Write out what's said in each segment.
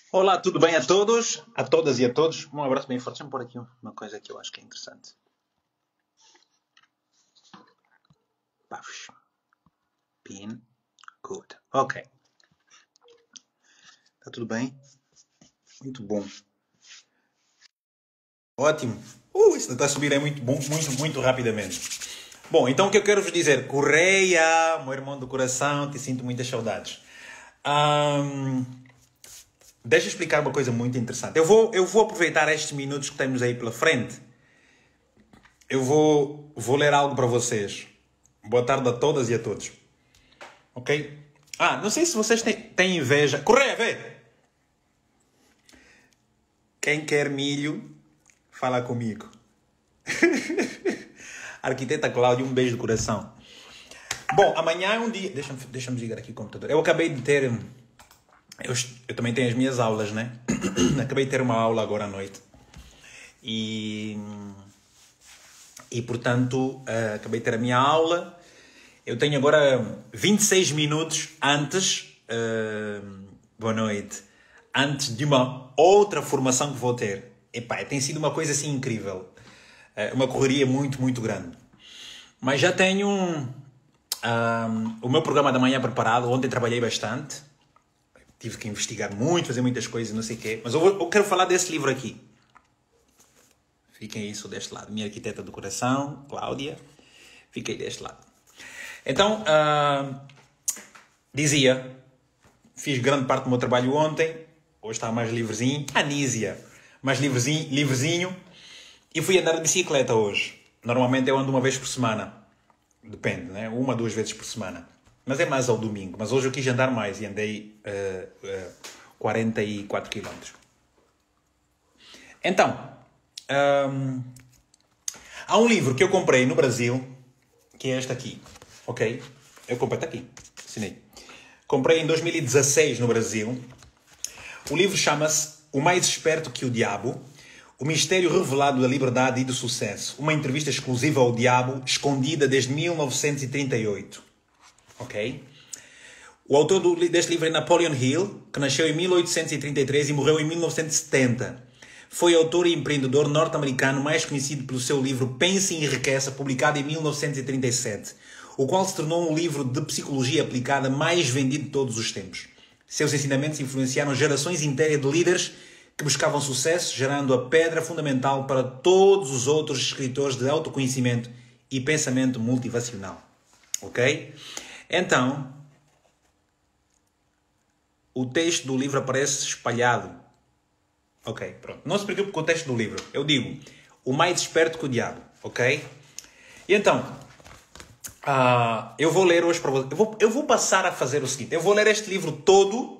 Olá, tudo bem a todos, a todas e a todos? Um abraço bem forte. Deixa-me pôr aqui uma coisa que eu acho que é interessante. Pafos. Pin. Good. Ok. Está tudo bem? Muito bom. Ótimo. Isso está a subir é muito bom, muito rapidamente. Bom, então o que eu quero vos dizer? Correia, meu irmão do coração, te sinto muitas saudades. Deixa eu explicar uma coisa muito interessante. Eu vou aproveitar estes minutos que temos aí pela frente. Eu vou ler algo para vocês. Boa tarde a todas e a todos. Ok? Não sei se vocês têm inveja. Correia, vê! Quem quer milho, fala comigo. Arquiteta Cláudia, um beijo do coração. Bom, amanhã é um dia... Deixa-me ligar aqui o computador. Eu acabei de ter... Eu também tenho as minhas aulas, né? Acabei de ter uma aula agora à noite. E portanto, acabei de ter a minha aula. Eu tenho agora 26 minutos antes... boa noite. Antes de uma outra formação que vou ter. Epá, tem sido uma coisa assim incrível. Uma correria muito, muito grande. Mas já tenho o meu programa da manhã preparado. Ontem trabalhei bastante. Tive que investigar muito, fazer muitas coisas, não sei o quê. Mas eu quero falar desse livro aqui. Fiquem isso deste lado. Minha arquiteta do coração, Cláudia. Fiquei deste lado. Então, fiz grande parte do meu trabalho ontem. Hoje está mais livrezinho. Anísia. Mais livrezinho. E fui andar de bicicleta hoje. Normalmente eu ando uma vez por semana. Depende, né? 1 a 2 vezes por semana. Mas é mais ao domingo. Mas hoje eu quis andar mais e andei 44 km. Então, há um livro que eu comprei no Brasil, que é este aqui. Ok? Eu comprei, está aqui. Assinei. Comprei em 2016 no Brasil. O livro chama-se O Mais Esperto que o Diabo. O mistério revelado da liberdade e do sucesso. Uma entrevista exclusiva ao diabo, escondida desde 1938. Ok? O autor deste livro é Napoleon Hill, que nasceu em 1833 e morreu em 1970. Foi autor e empreendedor norte-americano mais conhecido pelo seu livro Pense e Enriqueça, publicado em 1937, o qual se tornou um livro de psicologia aplicada mais vendido de todos os tempos. Seus ensinamentos influenciaram gerações inteiras de líderes que buscavam sucesso, gerando a pedra fundamental para todos os outros escritores de autoconhecimento e pensamento motivacional. Ok? Então, o texto do livro aparece espalhado. Ok, pronto. Não se preocupe com o texto do livro. Eu digo, o mais esperto que o diabo. Ok? E então, eu vou ler hoje para vocês. Eu vou passar a fazer o seguinte. Eu vou ler este livro todo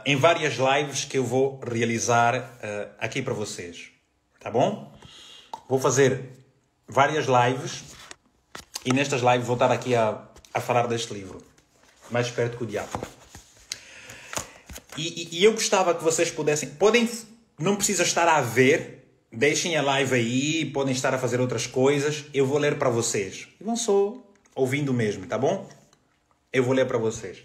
em várias lives que eu vou realizar aqui para vocês. Tá bom? Vou fazer várias lives e nestas lives vou estar aqui a falar deste livro. Mais esperto que o diabo. E eu gostava que vocês pudessem... Não precisa estar a ver. Deixem a live aí. Podem estar a fazer outras coisas. Eu vou ler para vocês. E vão só ouvindo mesmo, tá bom? Eu vou ler para vocês.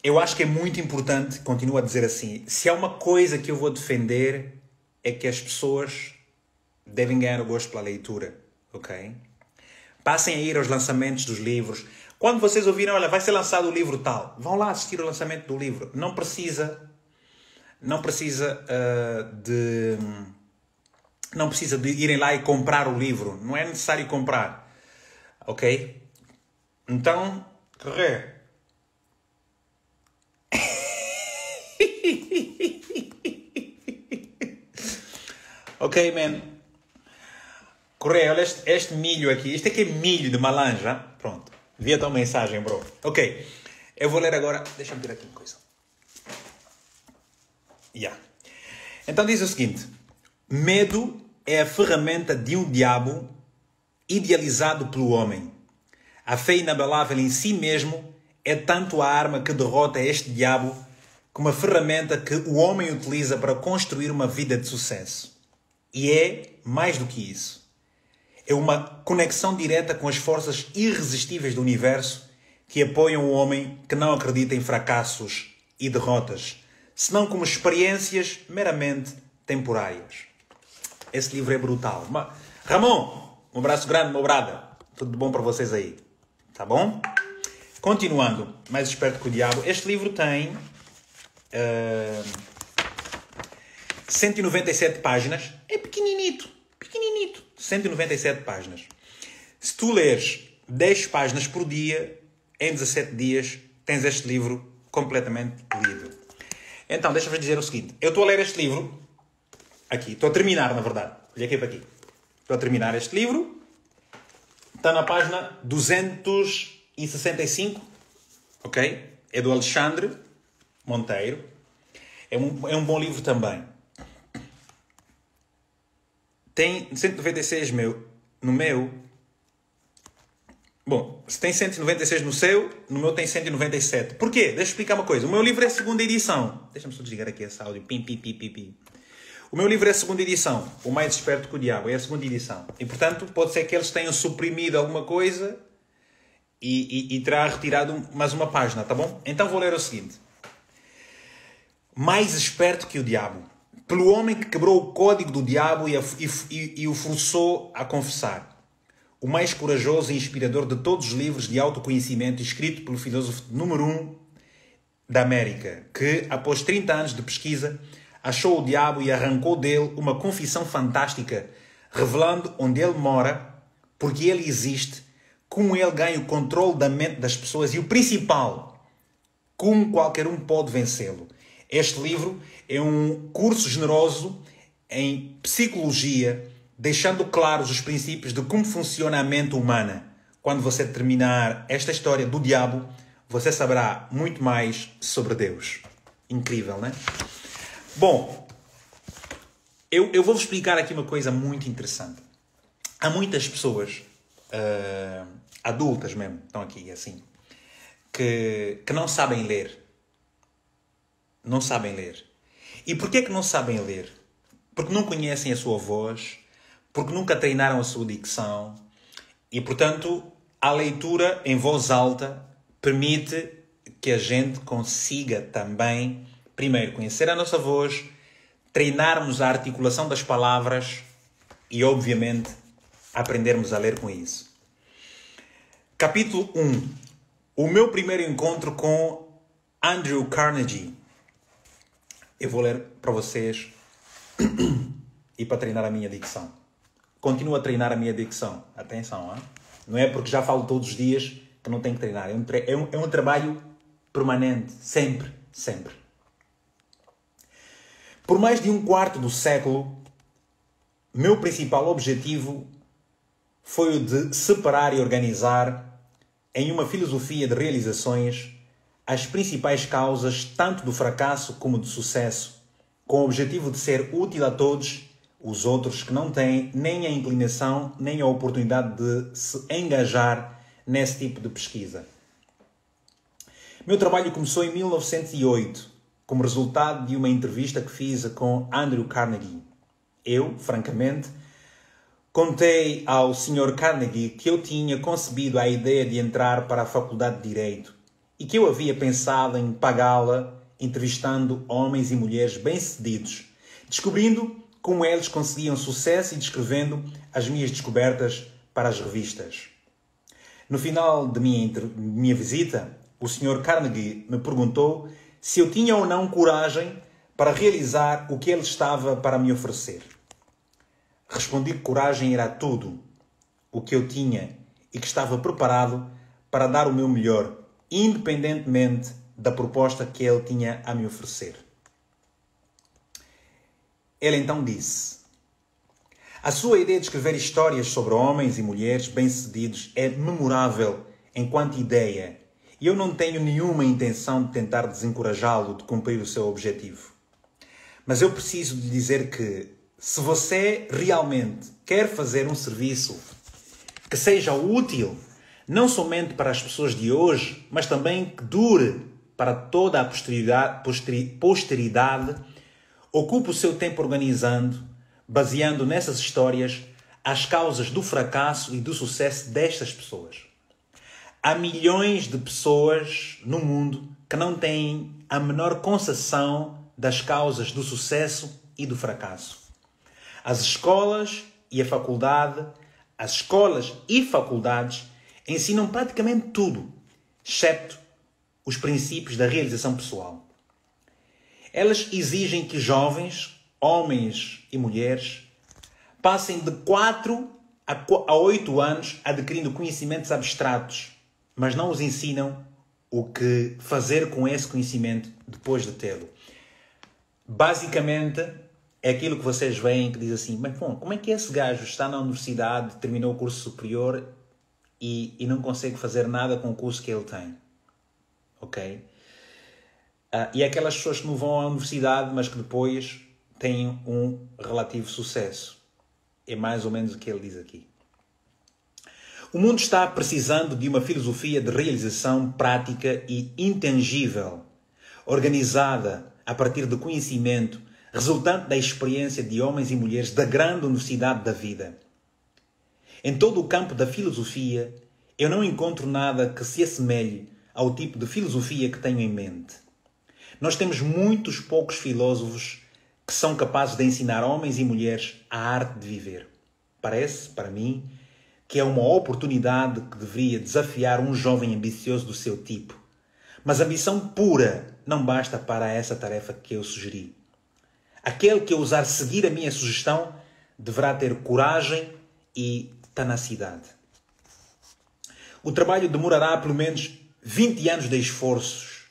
Eu acho que é muito importante, continuo a dizer assim, se há uma coisa que eu vou defender é que as pessoas devem ganhar o gosto pela leitura, ok? Passem a ir aos lançamentos dos livros. Quando vocês ouviram, olha, vai ser lançado o livro tal, vão lá assistir o lançamento do livro. Não precisa de irem lá e comprar o livro. Não é necessário comprar, ok? Então, correr. Ok, man. Correio, olha este milho aqui. Isto aqui é milho de malanja. Pronto. Vi a tua mensagem, bro. Ok. Eu vou ler agora. Deixa-me tirar aqui uma coisa. Então diz o seguinte. Medo é a ferramenta de um diabo idealizado pelo homem. A fé inabalável em si mesmo é tanto a arma que derrota este diabo como a ferramenta que o homem utiliza para construir uma vida de sucesso. E é mais do que isso. É uma conexão direta com as forças irresistíveis do universo que apoiam o homem que não acredita em fracassos e derrotas, senão como experiências meramente temporárias. Esse livro é brutal. Ramon, um abraço grande, meu brother. Tudo bom para vocês aí. Tá bom? Continuando, Mais Esperto que o Diabo. Este livro tem 197 páginas. É pequeninito. 197 páginas. Se tu leres 10 páginas por dia, em 17 dias, tens este livro completamente lido. Então, deixa-me dizer o seguinte. Eu estou a ler este livro aqui. Estou a terminar, na verdade. Olha aqui para aqui. Estou a terminar este livro. Está na página 265. Ok? É do Alexandre Monteiro. É um bom livro também. Tem 196 no meu. Bom, se tem 196 no seu, no meu tem 197. Porquê? Deixa eu explicar uma coisa. O meu livro é a segunda edição. Deixa-me só desligar aqui esse áudio. Pim. O meu livro é a segunda edição. O Mais Esperto que o Diabo é a segunda edição. E, portanto, pode ser que eles tenham suprimido alguma coisa e terá retirado mais uma página, tá bom? Então vou ler o seguinte. Mais esperto que o diabo. Pelo homem que quebrou o código do diabo e o forçou a confessar. O mais corajoso e inspirador de todos os livros de autoconhecimento escrito pelo filósofo número 1 da América, que, após 30 anos de pesquisa, achou o diabo e arrancou dele uma confissão fantástica, revelando onde ele mora, porque ele existe, como ele ganha o controle da mente das pessoas e o principal, como qualquer um pode vencê-lo. Este livro é um curso generoso em psicologia, deixando claros os princípios de como funciona a mente humana. Quando você terminar esta história do diabo, você saberá muito mais sobre Deus. Incrível, não é? Bom, eu vou-vos explicar aqui uma coisa muito interessante. Há muitas pessoas, adultas mesmo, estão aqui assim, que não sabem ler. Não sabem ler. E porquê que não sabem ler? Porque não conhecem a sua voz, porque nunca treinaram a sua dicção e, portanto, a leitura em voz alta permite que a gente consiga também, primeiro, conhecer a nossa voz, treinarmos a articulação das palavras e, obviamente, aprendermos a ler com isso. Capítulo 1. O meu primeiro encontro com Andrew Carnegie. Eu vou ler para vocês e para treinar a minha dicção. Continuo a treinar a minha dicção. Atenção, hein? Não é porque já falo todos os dias que não tenho que treinar. É um trabalho permanente. Sempre. Por mais de um quarto do século, meu principal objetivo foi o de separar e organizar em uma filosofia de realizações as principais causas tanto do fracasso como do sucesso, com o objetivo de ser útil a todos os outros que não têm nem a inclinação nem a oportunidade de se engajar nesse tipo de pesquisa. Meu trabalho começou em 1908, como resultado de uma entrevista que fiz com Andrew Carnegie. Eu, francamente, contei ao Sr. Carnegie que eu tinha concebido a ideia de entrar para a Faculdade de Direito e que eu havia pensado em pagá-la entrevistando homens e mulheres bem-sucedidos, descobrindo como eles conseguiam sucesso e descrevendo as minhas descobertas para as revistas. No final de minha visita, o Sr. Carnegie me perguntou se eu tinha ou não coragem para realizar o que ele estava para me oferecer. Respondi que coragem era tudo o que eu tinha e que estava preparado para dar o meu melhor, independentemente da proposta que ele tinha a me oferecer. Ele então disse: a sua ideia de escrever histórias sobre homens e mulheres bem-sucedidos é memorável enquanto ideia e eu não tenho nenhuma intenção de tentar desencorajá-lo de cumprir o seu objetivo. Mas eu preciso lhe dizer que, se você realmente quer fazer um serviço que seja útil, não somente para as pessoas de hoje, mas também que dure para toda a posteridade, ocupe o seu tempo organizando, baseando nessas histórias, as causas do fracasso e do sucesso destas pessoas. Há milhões de pessoas no mundo que não têm a menor concepção das causas do sucesso e do fracasso. As escolas e faculdades ensinam praticamente tudo, exceto os princípios da realização pessoal. Elas exigem que jovens, homens e mulheres, passem de 4 a 8 anos adquirindo conhecimentos abstratos, mas não os ensinam o que fazer com esse conhecimento depois de tê-lo. Basicamente, é aquilo que vocês veem que diz assim, mas bom, como é que esse gajo está na universidade, terminou o curso superior e não consegue fazer nada com o curso que ele tem? Ok? E aquelas pessoas que não vão à universidade, mas que depois têm um relativo sucesso. É mais ou menos o que ele diz aqui. O mundo está precisando de uma filosofia de realização prática e intangível, organizada a partir do conhecimento resultante da experiência de homens e mulheres da grande universidade da vida. Em todo o campo da filosofia, eu não encontro nada que se assemelhe ao tipo de filosofia que tenho em mente. Nós temos muitos poucos filósofos que são capazes de ensinar homens e mulheres a arte de viver. Parece, para mim, que é uma oportunidade que deveria desafiar um jovem ambicioso do seu tipo. Mas a ambição pura não basta para essa tarefa que eu sugeri. Aquele que ousar seguir a minha sugestão deverá ter coragem e tenacidade. O trabalho demorará pelo menos 20 anos de esforços,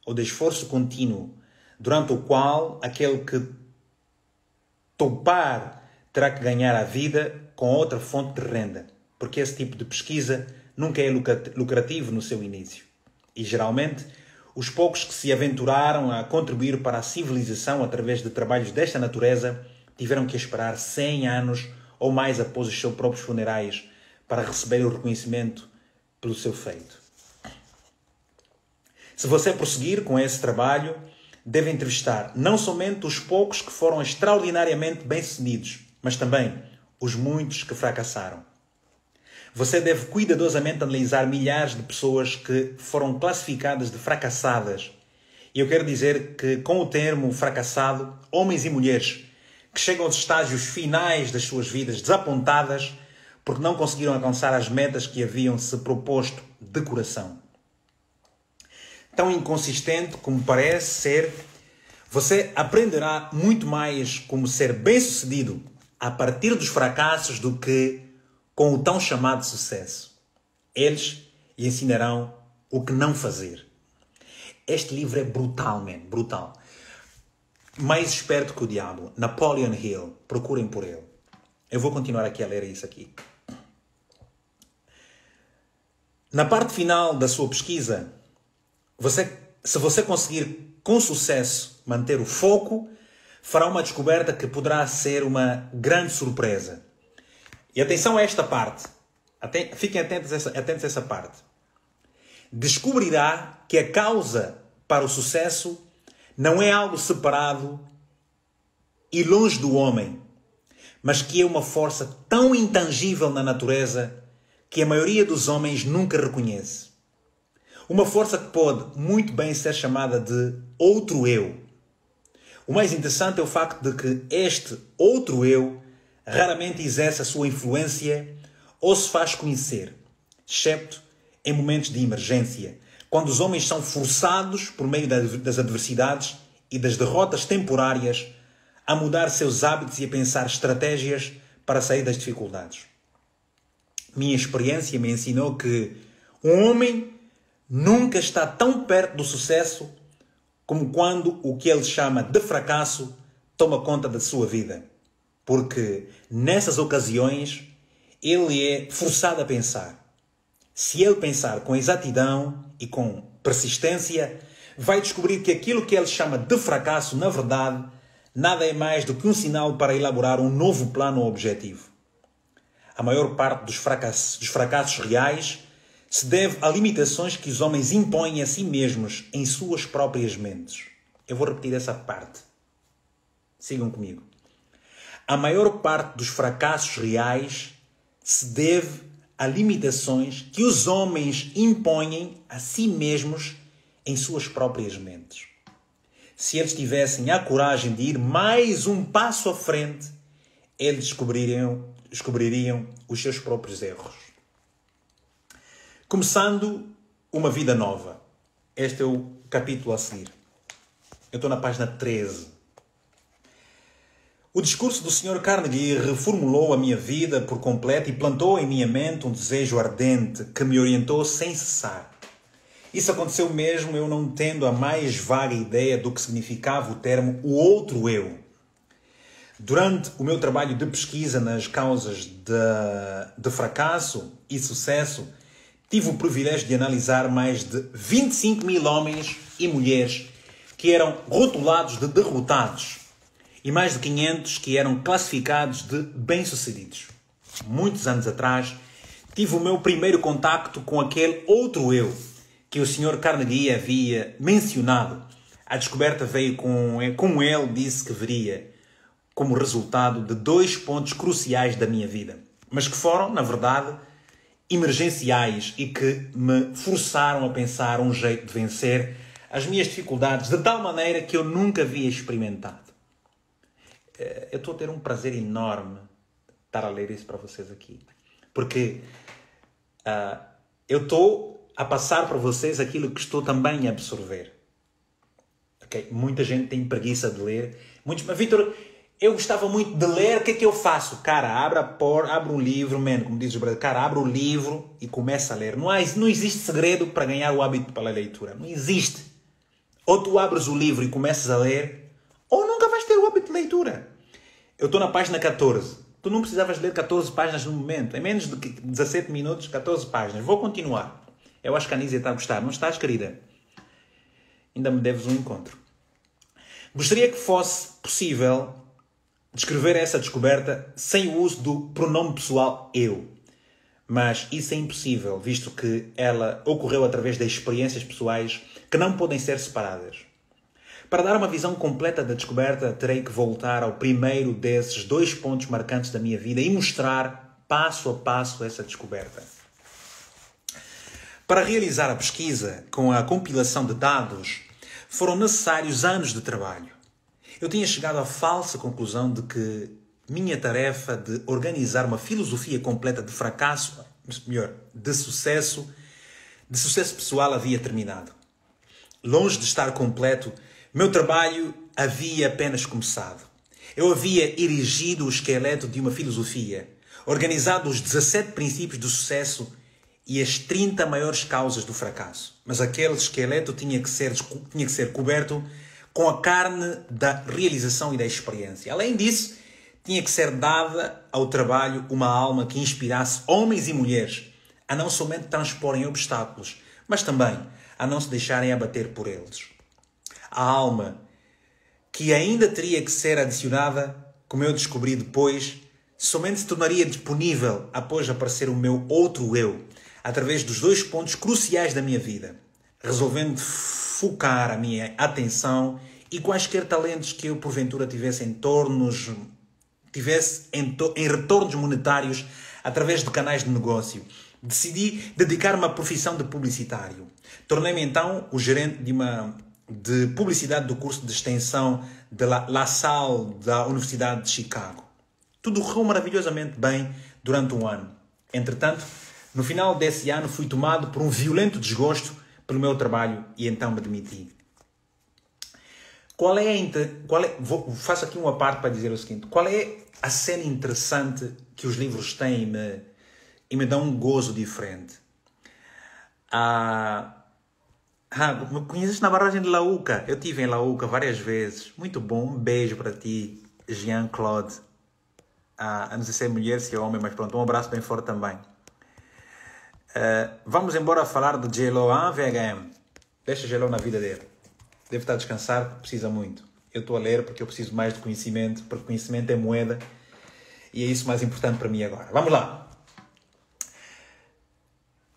ou de esforço contínuo, durante o qual aquele que topar terá que ganhar a vida com outra fonte de renda, porque esse tipo de pesquisa nunca é lucrativo no seu início. E, geralmente, os poucos que se aventuraram a contribuir para a civilização através de trabalhos desta natureza tiveram que esperar 100 anos ou mais após os seus próprios funerais para receber o reconhecimento pelo seu feito. Se você prosseguir com esse trabalho, deve entrevistar não somente os poucos que foram extraordinariamente bem-sucedidos, mas também os muitos que fracassaram. Você deve cuidadosamente analisar milhares de pessoas que foram classificadas de fracassadas. E eu quero dizer que, com o termo fracassado, homens e mulheres que chegam aos estágios finais das suas vidas desapontadas porque não conseguiram alcançar as metas que haviam se proposto de coração. Tão inconsistente como parece ser, você aprenderá muito mais como ser bem-sucedido a partir dos fracassos do que com o tão chamado sucesso. Eles lhe ensinarão o que não fazer. Este livro é brutal, man, brutal. Mais esperto que o diabo, Napoleon Hill, procurem por ele. Eu vou continuar aqui a ler isso aqui. Na parte final da sua pesquisa, se você conseguir com sucesso manter o foco, fará uma descoberta que poderá ser uma grande surpresa. E atenção a esta parte. Fiquem atentos a essa parte. Descobrirá que a causa para o sucesso não é algo separado e longe do homem, mas que é uma força tão intangível na natureza que a maioria dos homens nunca reconhece. Uma força que pode muito bem ser chamada de outro eu. O mais interessante é o facto de que este outro eu raramente exerce a sua influência ou se faz conhecer, exceto em momentos de emergência, quando os homens são forçados, por meio das adversidades e das derrotas temporárias, a mudar seus hábitos e a pensar estratégias para sair das dificuldades. Minha experiência me ensinou que um homem nunca está tão perto do sucesso como quando o que ele chama de fracasso toma conta da sua vida. Porque nessas ocasiões ele é forçado a pensar. Se ele pensar com exatidão e com persistência, vai descobrir que aquilo que ele chama de fracasso, na verdade, nada é mais do que um sinal para elaborar um novo plano ou objetivo. A maior parte dos fracassos reais se deve a limitações que os homens impõem a si mesmos em suas próprias mentes. Eu vou repetir essa parte. Sigam comigo. A maior parte dos fracassos reais se deve a limitações que os homens impõem a si mesmos em suas próprias mentes. Se eles tivessem a coragem de ir mais um passo à frente, eles descobririam os seus próprios erros. Começando uma vida nova. Este é o capítulo a seguir. Eu estou na página 13. O discurso do Sr. Carnegie reformulou a minha vida por completo e plantou em minha mente um desejo ardente que me orientou sem cessar. Isso aconteceu mesmo eu não tendo a mais vaga ideia do que significava o termo o outro eu. Durante o meu trabalho de pesquisa nas causas de fracasso e sucesso, tive o privilégio de analisar mais de 25 mil homens e mulheres que eram rotulados de derrotados e mais de 500 que eram classificados de bem-sucedidos. Muitos anos atrás, tive o meu primeiro contacto com aquele outro eu que o Sr. Carnegie havia mencionado. A descoberta veio como ele disse que viria, como resultado de 2 pontos cruciais da minha vida, mas que foram, na verdade, emergenciais e que me forçaram a pensar um jeito de vencer as minhas dificuldades de tal maneira que eu nunca havia experimentado. Eu estou a ter um prazer enorme estar a ler isso para vocês aqui, porque eu estou a passar para vocês aquilo que estou também a absorver. Okay? Muita gente tem preguiça de ler. Mas, Vitor, eu gostava muito de ler, o que é que eu faço? Cara, abre um livro, como diz o brasileiro. Cara, abre o livro e começa a ler. Não existe segredo para ganhar o hábito pela leitura. Não existe. Ou tu abres o livro e começas a ler, ou nunca vais ter o hábito de leitura. Eu estou na página 14. Tu não precisavas ler 14 páginas no momento. Em menos de 17 minutos, 14 páginas. Vou continuar. Eu acho que a Anísia está a gostar. Não estás, querida? Ainda me deves um encontro. Gostaria que fosse possível descrever essa descoberta sem o uso do pronome pessoal eu. Mas isso é impossível, visto que ela ocorreu através de experiências pessoais que não podem ser separadas. Para dar uma visão completa da descoberta, terei que voltar ao primeiro desses 2 pontos marcantes da minha vida e mostrar passo a passo essa descoberta. Para realizar a pesquisa com a compilação de dados, foram necessários anos de trabalho. Eu tinha chegado à falsa conclusão de que minha tarefa de organizar uma filosofia completa de fracasso, de sucesso pessoal havia terminado. Longe de estar completo, meu trabalho havia apenas começado. Eu havia erigido o esqueleto de uma filosofia, organizado os 17 princípios do sucesso e as 30 maiores causas do fracasso. Mas aquele esqueleto tinha que ser coberto com a carne da realização e da experiência. Além disso, tinha que ser dada ao trabalho uma alma que inspirasse homens e mulheres a não somente transporem obstáculos, mas também a não se deixarem abater por eles. A alma que ainda teria que ser adicionada, como eu descobri depois, somente se tornaria disponível após aparecer o meu outro eu, através dos 2 pontos cruciais da minha vida, resolvendo focar a minha atenção e quaisquer talentos que eu porventura tivesse em retornos monetários através de canais de negócio. Decidi dedicar-me à profissão de publicitário. Tornei-me então o gerente de publicidade do curso de extensão de La Salle da Universidade de Chicago. Tudo correu maravilhosamente bem durante um ano. Entretanto, no final desse ano fui tomado por um violento desgosto pelo meu trabalho e então me demiti. Faço aqui uma parte para dizer o seguinte. Qual é a cena interessante que os livros têm e me dão um gozo diferente? Me conheces na barragem de Lauca? Eu estive em Lauca várias vezes. Muito bom. Um beijo para ti, Jean-Claude. Não sei se é mulher, se é homem, mas pronto. Um abraço bem forte também. Vamos embora falar do J-Lo, VHM. Deixa J-Lo na vida dele. Deve estar a descansar porque precisa muito. Eu estou a ler porque eu preciso mais de conhecimento, porque conhecimento é moeda e é isso mais importante para mim agora. Vamos lá.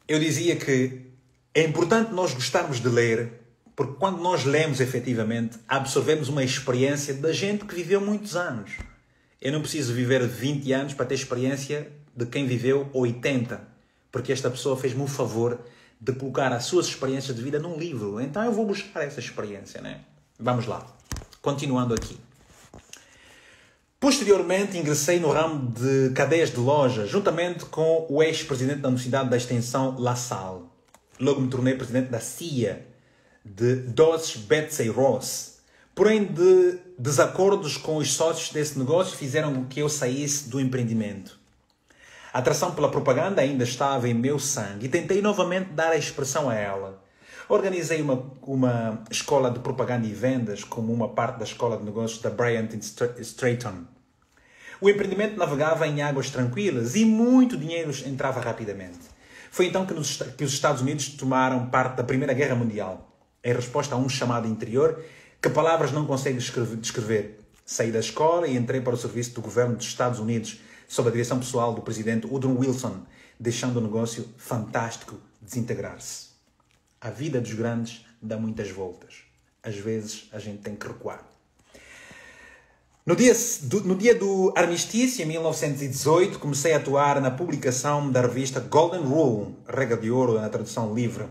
Eu dizia que é importante nós gostarmos de ler, porque quando nós lemos efetivamente, absorvemos uma experiência da gente que viveu muitos anos. Eu não preciso viver 20 anos para ter experiência de quem viveu 80. porque esta pessoa fez-me o favor de colocar as suas experiências de vida num livro. Então eu vou buscar essa experiência, né? Vamos lá. Continuando aqui. Posteriormente, ingressei no ramo de cadeias de lojas, juntamente com o ex-presidente da Universidade da Extensão, La Salle. Logo me tornei presidente da CIA, de Dodge Betsy Ross. Porém, de desacordos com os sócios desse negócio fizeram com que eu saísse do empreendimento. A atração pela propaganda ainda estava em meu sangue e tentei novamente dar a expressão a ela. Organizei uma escola de propaganda e vendas como uma parte da escola de negócios da Bryant Stratton. O empreendimento navegava em águas tranquilas e muito dinheiro entrava rapidamente. Foi então que os Estados Unidos tomaram parte da Primeira Guerra Mundial. Em resposta a um chamado interior que palavras não conseguem descrever. Saí da escola e entrei para o serviço do governo dos Estados Unidos sob a direção pessoal do presidente Woodrow Wilson, deixando o negócio fantástico desintegrar-se. A vida dos grandes dá muitas voltas. Às vezes a gente tem que recuar. No dia do armistício, em 1918, comecei a atuar na publicação da revista Golden Rule, Regra de Ouro na tradução livre.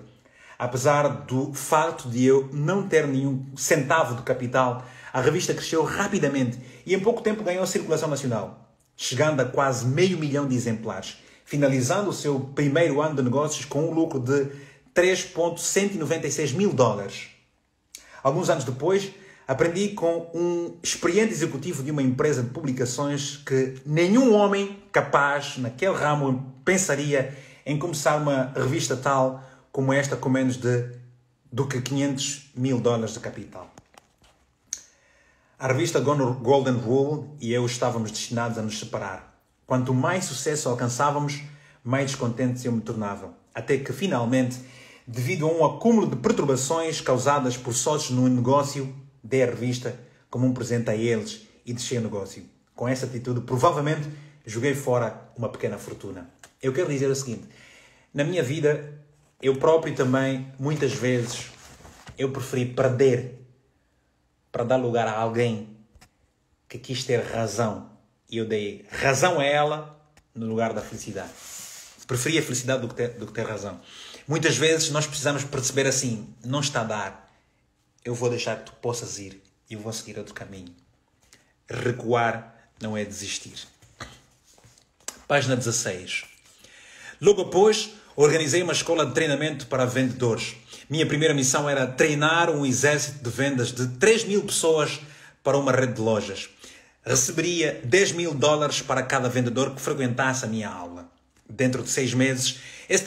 Apesar do facto de eu não ter nenhum centavo de capital, a revista cresceu rapidamente e em pouco tempo ganhou circulação nacional, chegando a quase 500 mil de exemplares, finalizando o seu primeiro ano de negócios com um lucro de $3.196 mil. Alguns anos depois, aprendi com um experiente executivo de uma empresa de publicações que nenhum homem capaz naquele ramo pensaria em começar uma revista tal como esta com menos do que $500 mil de capital. A revista Golden Rule e eu estávamos destinados a nos separar. Quanto mais sucesso alcançávamos, mais descontentes eu me tornava. Até que, finalmente, devido a um acúmulo de perturbações causadas por sócios no negócio, dei a revista como um presente a eles e deixei o negócio. Com essa atitude, provavelmente, joguei fora uma pequena fortuna. Eu quero dizer o seguinte, na minha vida, eu próprio também, muitas vezes, eu preferi perder para dar lugar a alguém que quis ter razão. E eu dei razão a ela no lugar da felicidade. Preferi a felicidade do que ter razão. Muitas vezes nós precisamos perceber assim, não está a dar. Eu vou deixar que tu possas ir e eu vou seguir outro caminho. Recuar não é desistir. Página 16. Logo após, organizei uma escola de treinamento para vendedores. Minha primeira missão era treinar um exército de vendas de 3.000 pessoas para uma rede de lojas. Receberia $10 mil para cada vendedor que frequentasse a minha aula. Dentro de 6 meses, esse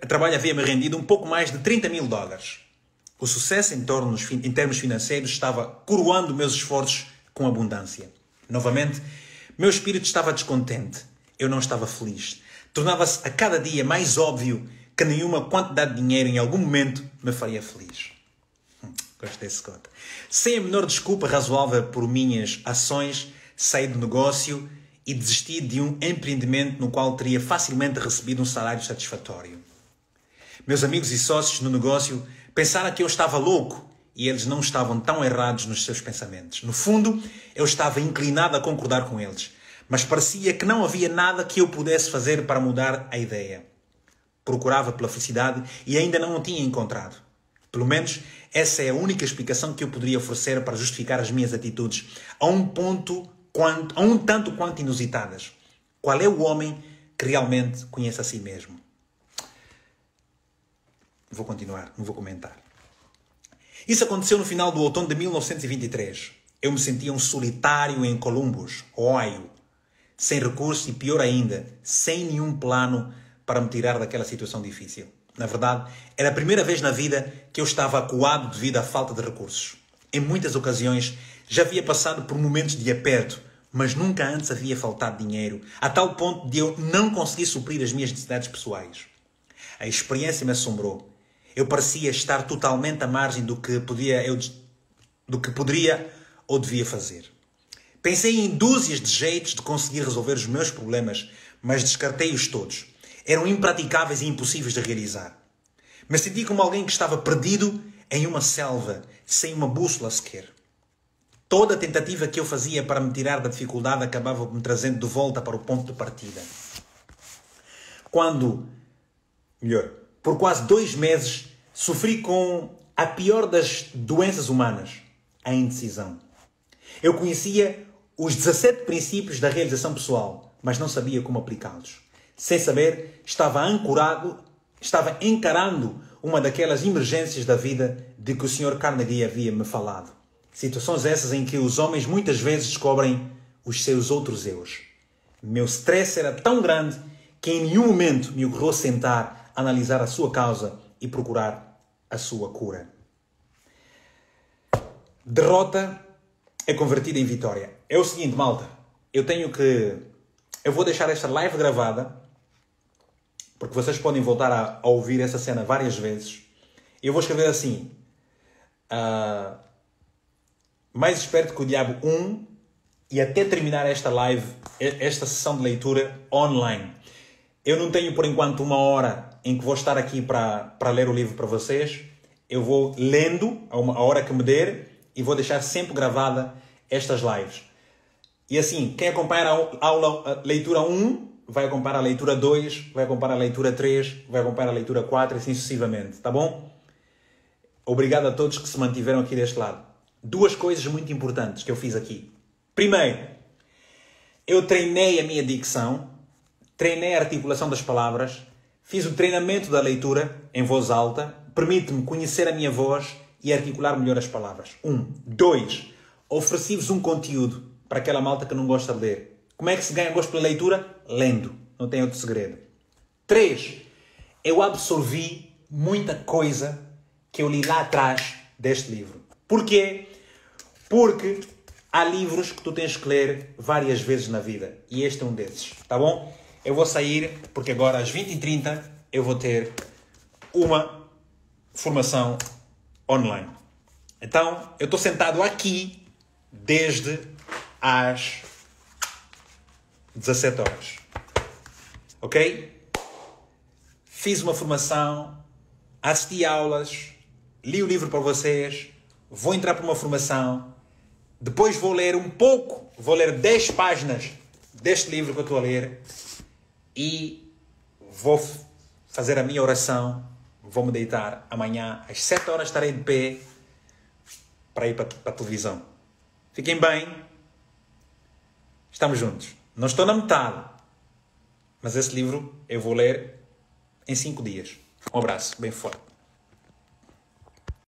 trabalho havia-me rendido um pouco mais de $30 mil. O sucesso em termos financeiros estava coroando meus esforços com abundância. Novamente, meu espírito estava descontente. Eu não estava feliz. Tornava-se a cada dia mais óbvio que nenhuma quantidade de dinheiro em algum momento me faria feliz. Gosto desse Scott. Sem a menor desculpa razoável por minhas ações, saí do negócio e desisti de um empreendimento no qual teria facilmente recebido um salário satisfatório. Meus amigos e sócios no negócio pensaram que eu estava louco e eles não estavam tão errados nos seus pensamentos. No fundo, eu estava inclinado a concordar com eles, mas parecia que não havia nada que eu pudesse fazer para mudar a ideia. Procurava pela felicidade e ainda não a tinha encontrado. Pelo menos, essa é a única explicação que eu poderia oferecer para justificar as minhas atitudes, a um tanto quanto inusitadas. Qual é o homem que realmente conhece a si mesmo? Vou continuar, não vou comentar. Isso aconteceu no final do outono de 1923. Eu me sentia um solitário em Columbus, Ohio, sem recursos e, pior ainda, sem nenhum plano para me tirar daquela situação difícil. Na verdade, era a primeira vez na vida que eu estava acuado devido à falta de recursos. Em muitas ocasiões, já havia passado por momentos de aperto, mas nunca antes havia faltado dinheiro, a tal ponto de eu não conseguir suprir as minhas necessidades pessoais. A experiência me assombrou. Eu parecia estar totalmente à margem do que poderia ou devia fazer. Pensei em dúzias de jeitos de conseguir resolver os meus problemas, mas descartei-os todos. Eram impraticáveis e impossíveis de realizar. Me senti como alguém que estava perdido em uma selva, sem uma bússola sequer. Toda a tentativa que eu fazia para me tirar da dificuldade acabava me trazendo de volta para o ponto de partida. Quando Melhor. Por quase 2 meses, sofri com a pior das doenças humanas, a indecisão. Eu conhecia os 17 princípios da realização pessoal, mas não sabia como aplicá-los. Sem saber, estava encarando uma daquelas emergências da vida de que o Sr. Carnegie havia me falado. Situações essas em que os homens muitas vezes descobrem os seus outros eus. Meu stress era tão grande que em nenhum momento me ocorreu sentar, analisar a sua causa e procurar a sua cura. Derrota é convertida em vitória. É o seguinte, malta. Eu vou deixar esta live gravada, porque vocês podem voltar a ouvir essa cena várias vezes. Eu vou escrever assim. Mais esperto que o diabo 1, e até terminar esta live, esta sessão de leitura online. Eu não tenho, por enquanto, 1 hora em que vou estar aqui para ler o livro para vocês. Eu vou lendo a hora que me der e vou deixar sempre gravada estas lives. E assim, quem acompanha a leitura 1 vai acompanhar a leitura 2, vai acompanhar a leitura 3, vai acompanhar a leitura 4 e assim sucessivamente, tá bom? Obrigado a todos que se mantiveram aqui deste lado. 2 coisas muito importantes que eu fiz aqui. Primeiro, eu treinei a minha dicção, treinei a articulação das palavras, fiz o treinamento da leitura em voz alta, permite-me conhecer a minha voz e articular melhor as palavras. 2, ofereci-vos um conteúdo para aquela malta que não gosta de ler. Como é que se ganha gosto pela leitura? Lendo. Não tem outro segredo. 3, eu absorvi muita coisa que eu li lá atrás deste livro. Porquê? Porque há livros que tu tens que ler várias vezes na vida. E este é um desses. Tá bom? Eu vou sair porque agora às 20h30 eu vou ter uma formação online. Então, eu estou sentado aqui desde às 17 horas. Ok? Fiz uma formação, assisti aulas, li o livro para vocês, vou entrar para uma formação, depois vou ler um pouco, vou ler 10 páginas deste livro que eu estou a ler e vou fazer a minha oração, vou me deitar. Amanhã às 7 horas estarei de pé para ir para a televisão. Fiquem bem. Estamos juntos. Não estou na metade, mas esse livro eu vou ler em 5 dias. Um abraço bem forte.